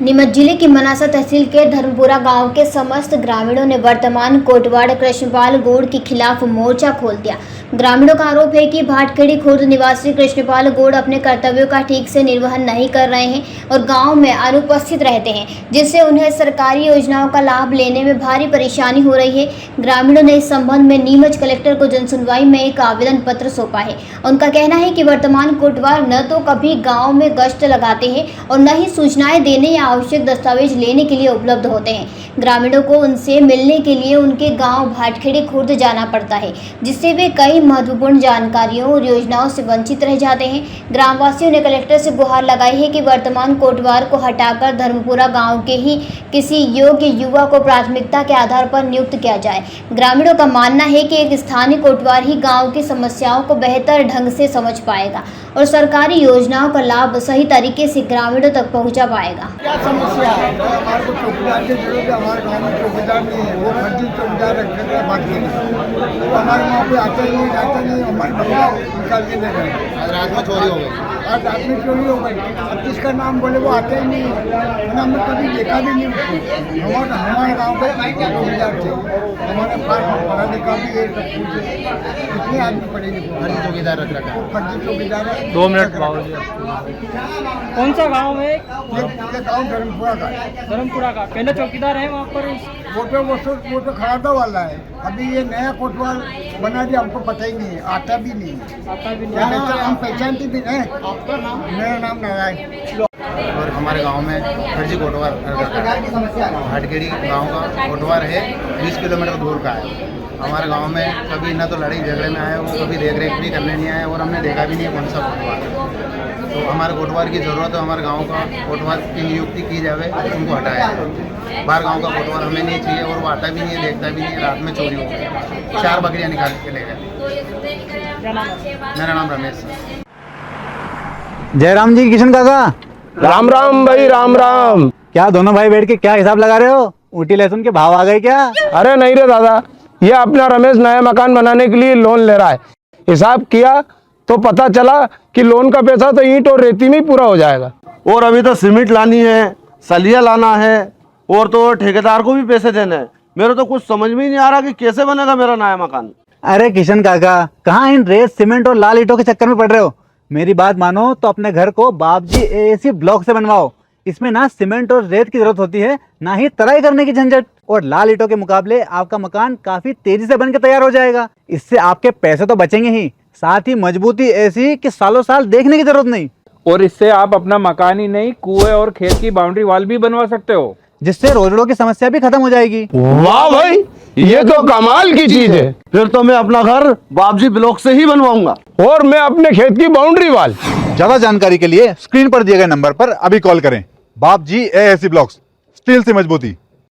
नीमच जिले की मनासा तहसील के धर्मपुरा गांव के समस्त ग्रामीणों ने वर्तमान कोटवाड़ कृष्णपाल गौड़ के खिलाफ मोर्चा खोल दिया। ग्रामीणों का आरोप है कि भाटखेड़ी खुर्द निवासी कृष्णपाल गौड़ अपने कर्तव्यों का ठीक से निर्वहन नहीं कर रहे हैं और गांव में अनुपस्थित रहते हैं, जिससे उन्हें सरकारी योजनाओं का लाभ लेने में भारी परेशानी हो रही है। ग्रामीणों ने इस संबंध में नीमच कलेक्टर को जनसुनवाई में एक आवेदन पत्र सौंपा है। उनका कहना है कि वर्तमान कोटवाड़ न तो कभी गाँव में गश्त लगाते हैं और न ही सूचनाएं देने या आवश्यक दस्तावेज लेने के लिए उपलब्ध होते हैं। ग्रामीणों को उनसे मिलने के लिए उनके गांव भाटखेड़ी खुर्द जाना पड़ता है, जिससे वे कई महत्वपूर्ण जानकारियों और योजनाओं से वंचित रह जाते हैं। ग्रामवासियों ने कलेक्टर से गुहार लगाई है कि वर्तमान कोटवाड़ को हटाकर धर्मपुरा गांव के ही किसी योग्य युवा को प्राथमिकता के आधार पर नियुक्त किया जाए। ग्रामीणों का मानना है कि एक स्थानीय कोटवाड़ ही गाँव की समस्याओं को बेहतर ढंग से समझ पाएगा और सरकारी योजनाओं का लाभ सही तरीके से ग्रामीणों तक पहुंचा पाएगा। क्या समस्या है? हमारे को चौकीदार की जरूरत है। हमारे गाँव में चौकीदार नहीं है, वो फर्जी चौकीदार रखे थे भाटखेड़ी। तो हमारे गाँव पे आते नहीं जाते नहीं, हमारे बंगला निकाल के दे रहे हैं। रात में चोरी हो गई। आज रात में चोरी हो गई। अब किसका नाम बोले वो आते ही नहीं, हमने कभी देखा भी नहीं उसको। हमारे गाँव पे चौकीदार थे, हमारे पास पढ़ा लिखा भी है, सब कुछ है। कितने आदमी पढ़ेंगे? फर्जी चौकीदार रख रखा है। फर्जी चौकीदार है। 2 मिनट कौन सा गांव है? ये गाँव धर्मपुरा का है। धर्मपुरा का पहले चौकीदार है वहाँ पर। वो तो खरादा वाला है। अभी ये नया कोटवाड़ बना दिया, हमको पता ही नहीं है, आता भी नहीं है। आता भी नहीं। हम पहचानते भी नहीं। आपका नाम? मेरा नाम नारायण। और हमारे गांव में फर्जी कोटवार भाटखेड़ी गांव का कोटवार है, 20 किलोमीटर दूर का है। हमारे गांव में कभी ना तो लड़ाई झगड़े में आए, वो कभी देख रेख भी करने नहीं आए और हमने देखा भी नहीं कौन सा कोटवार। तो हमारे कोटवार की ज़रूरत है। हमारे गांव का कोटवार की नियुक्ति की जाए, उनको हटाया। बाहर गांव का कोटवार हमें नहीं चाहिए और वो आता भी नहीं है, देखता भी नहीं है। रात में चोरी हो गई, 4 बकरियां निकाल के ले गए। मेरा नाम रमेश है। जयराम जी, किशन काका। राम राम भाई, राम राम। क्या दोनों भाई बैठ के क्या हिसाब लगा रहे हो? ऊटी लहसुन के भाव आ गए क्या? अरे नहीं रे दादा, ये अपना रमेश नया मकान बनाने के लिए लोन ले रहा है। हिसाब किया तो पता चला कि लोन का पैसा तो ईंट और रेती में ही पूरा हो जाएगा। और अभी तो सीमेंट लानी है, सलिया लाना है और तो ठेकेदार को भी पैसे देने हैं। मेरे तो कुछ समझ में ही नहीं आ रहा कि कैसे बनेगा मेरा नया मकान। अरे किशन काका, कहाँ इन रेत सीमेंट और लाल ईंटों के चक्कर में पड़ रहे हो? मेरी बात मानो तो अपने घर को बाबजी एएसी ब्लॉक से बनवाओ। इसमें ना सीमेंट और रेत की जरूरत होती है, ना ही तराई करने की झंझट। और लाल ईंटों के मुकाबले आपका मकान काफी तेजी से बनकर तैयार हो जाएगा। इससे आपके पैसे तो बचेंगे ही, साथ ही मजबूती ऐसी कि सालों साल देखने की जरूरत नहीं। और इससे आप अपना मकान ही नहीं, कुएं और खेत की बाउंड्री वॉल भी बनवा सकते हो, जिससे रोजड़ों की समस्या भी खत्म हो जाएगी। वाह भाई, ये तो कमाल की चीज है। फिर तो मैं अपना घर बाबजी ब्लॉक से ही बनवाऊंगा और मैं अपने खेत की बाउंड्री वाल। ज्यादा जानकारी के लिए स्क्रीन पर दिए गए नंबर पर अभी कॉल करें। बाबजी एएसी ब्लॉक्स, स्टील से मजबूती।